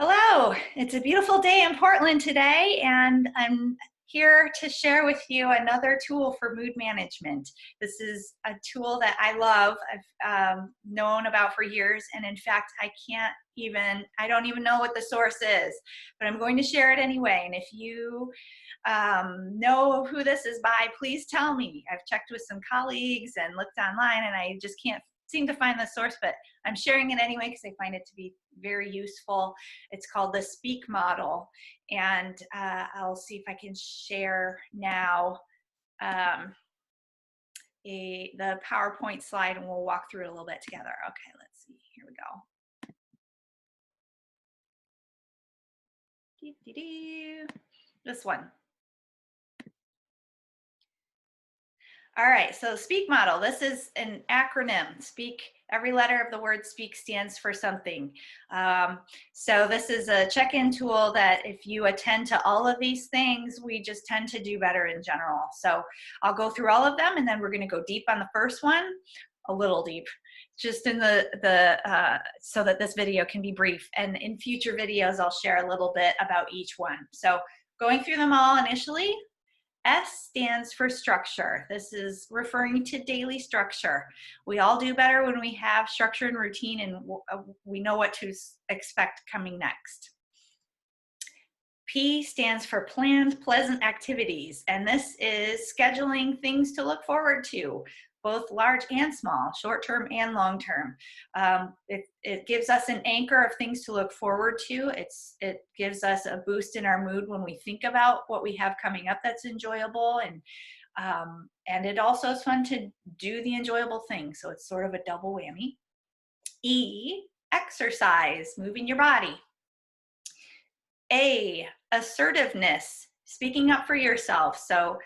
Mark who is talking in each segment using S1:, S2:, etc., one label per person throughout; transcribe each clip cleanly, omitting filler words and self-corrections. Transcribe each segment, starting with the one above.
S1: Hello, it's a beautiful day in Portland today, and I'm here to share with you another tool for mood management. This is a tool that I love. I've known about for years, and in fact, I don't even know what the source is, but I'm going to share it anyway. And if you know who this is by, please tell me. I've checked with some colleagues and looked online, and I just can't seem to find the source, but I'm sharing it anyway because I find it to be very useful. It's called the Speak Model, and I'll see if I can share now the PowerPoint slide, and we'll walk through it a little bit together. Okay, let's see. Here we go. This one. All right, so Speak Model. This is an acronym. Speak, every letter of the word speak stands for something. So this is a check-in tool that if you attend to all of these things, we just tend to do better in general. So I'll go through all of them, and then we're gonna go deep on the first one, a little deep, just in so that this video can be brief. And in future videos, I'll share a little bit about each one. So going through them all initially, S stands for structure. This is referring to daily structure. We all do better when we have structure and routine, and we know what to expect coming next. P stands for planned pleasant activities, and this is scheduling things to look forward to, both large and small, short-term and long-term. It gives us an anchor of things to look forward to. It gives us a boost in our mood when we think about what we have coming up that's enjoyable, and it also is fun to do the enjoyable things, so it's sort of a double whammy. E, exercise, moving your body. A, assertiveness, speaking up for yourself. So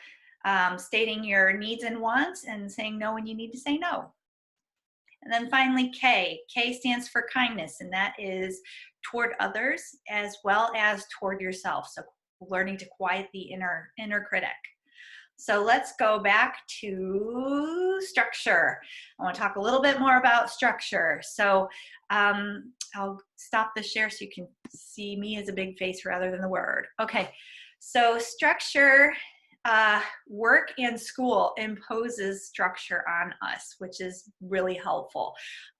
S1: stating your needs and wants and saying no when you need to say no. And then finally, K. K stands for kindness, and that is toward others as well as toward yourself. So learning to quiet the inner critic. So let's go back to structure. I want to talk a little bit more about structure. So I'll stop the share so you can see me as a big face rather than the word. Okay, so structure, work and school imposes structure on us, which is really helpful.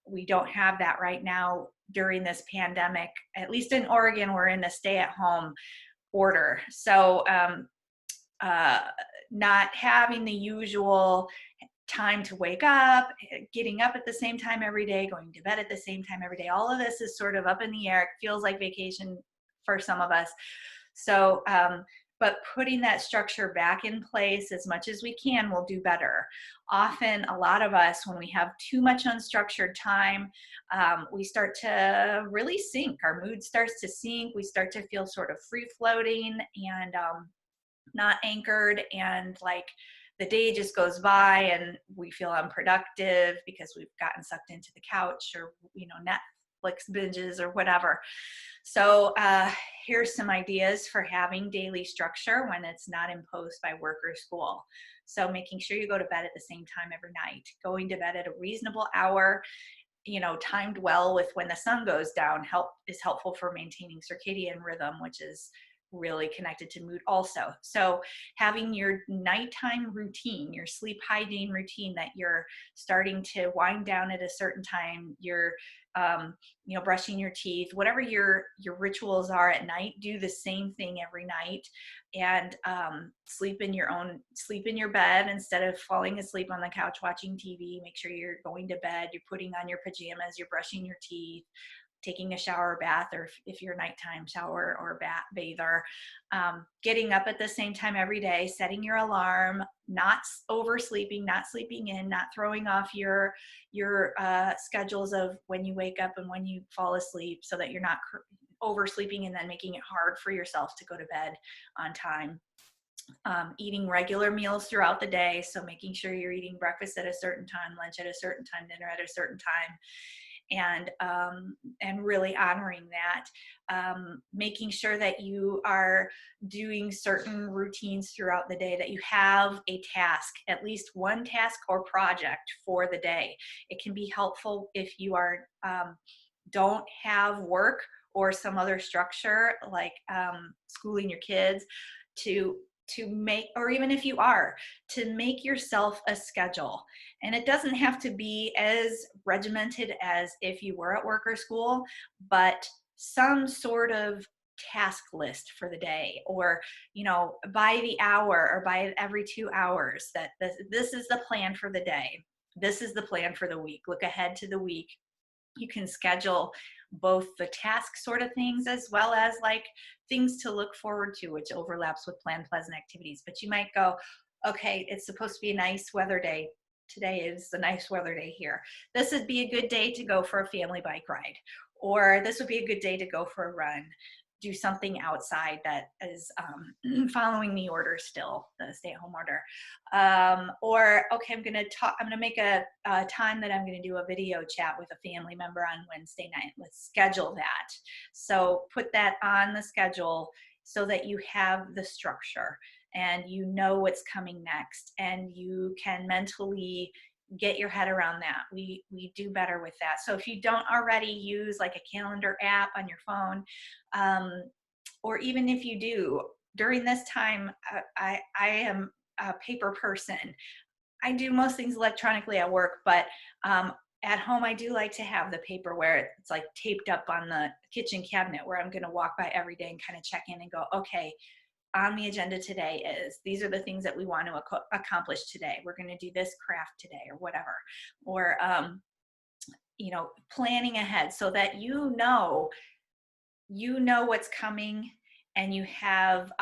S1: We don't have that right now during this pandemic. At least in Oregon, we're in a stay-at-home order. So not having the usual time to wake up, getting up at the same time every day, going to bed at the same time every day, all of this is sort of up in the air. It feels like vacation for some of us. So, but putting that structure back in place as much as we can will do better. Often, a lot of us, when we have too much unstructured time, we start to really sink. Our mood starts to sink. We start to feel sort of free-floating and not anchored, and like the day just goes by and we feel unproductive because we've gotten sucked into the couch or Netflix binges or whatever. So here's some ideas for having daily structure when it's not imposed by work or school. So making sure you go to bed at the same time every night, going to bed at a reasonable hour, timed well with when the sun goes down is helpful for maintaining circadian rhythm, which is really connected to mood also. So having your nighttime routine, your sleep hygiene routine, that you're starting to wind down at a certain time, you're brushing your teeth, whatever your rituals are at night, do the same thing every night, and sleep in your bed instead of falling asleep on the couch watching TV. Make sure you're going to bed, you're putting on your pajamas, you're brushing your teeth, taking a shower or bath, or if you're a nighttime shower or bather, getting up at the same time every day, setting your alarm, not oversleeping, not sleeping in, not throwing off your schedules of when you wake up and when you fall asleep, so that you're not oversleeping and then making it hard for yourself to go to bed on time. Eating regular meals throughout the day, so making sure you're eating breakfast at a certain time, lunch at a certain time, dinner at a certain time, and really honoring that. Making sure that you are doing certain routines throughout the day, that you have a task, at least one task or project for the day. It can be helpful if you are don't have work or some other structure like schooling your kids, to make, or even if you are, to make yourself a schedule. And it doesn't have to be as regimented as if you were at work or school, but some sort of task list for the day, or by the hour or by every 2 hours, that this is the plan for the day, this is the plan for the week. Look ahead to the week. You can schedule both the task sort of things as well as like things to look forward to, which overlaps with planned pleasant activities. But you might go, okay, it's supposed to be a nice weather day. Today is the nice weather day here. This would be a good day to go for a family bike ride, or this would be a good day to go for a run, do something outside that is following the order still, the stay-at-home order. Or, okay, I'm gonna make a time that I'm gonna do a video chat with a family member on Wednesday night. Let's schedule that. So put that on the schedule so that you have the structure and you know what's coming next, and you can mentally get your head around that. We do better with that. So if you don't already use like a calendar app on your phone, or even if you do, during this time, I am a paper person. I do most things electronically at work, but at home I do like to have the paper where it's like taped up on the kitchen cabinet, where I'm going to walk by every day and kind of check in and go, okay, on the agenda today is, these are the things that we want to accomplish today. We're going to do this craft today, or whatever. Or planning ahead so that what's coming, and you have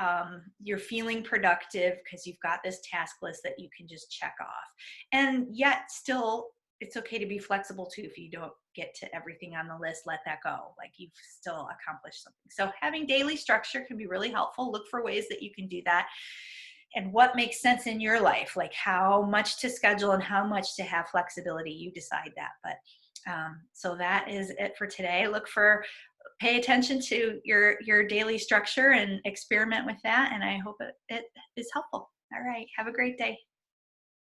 S1: you're feeling productive because you've got this task list that you can just check off. And yet still, it's okay to be flexible too. If you don't get to everything on the list, let that go. Like, you've still accomplished something. So having daily structure can be really helpful. Look for ways that you can do that, and what makes sense in your life, like how much to schedule and how much to have flexibility. You decide that. But so that is it for today. Pay attention to your daily structure and experiment with that. And I hope it is helpful. All right. Have a great day.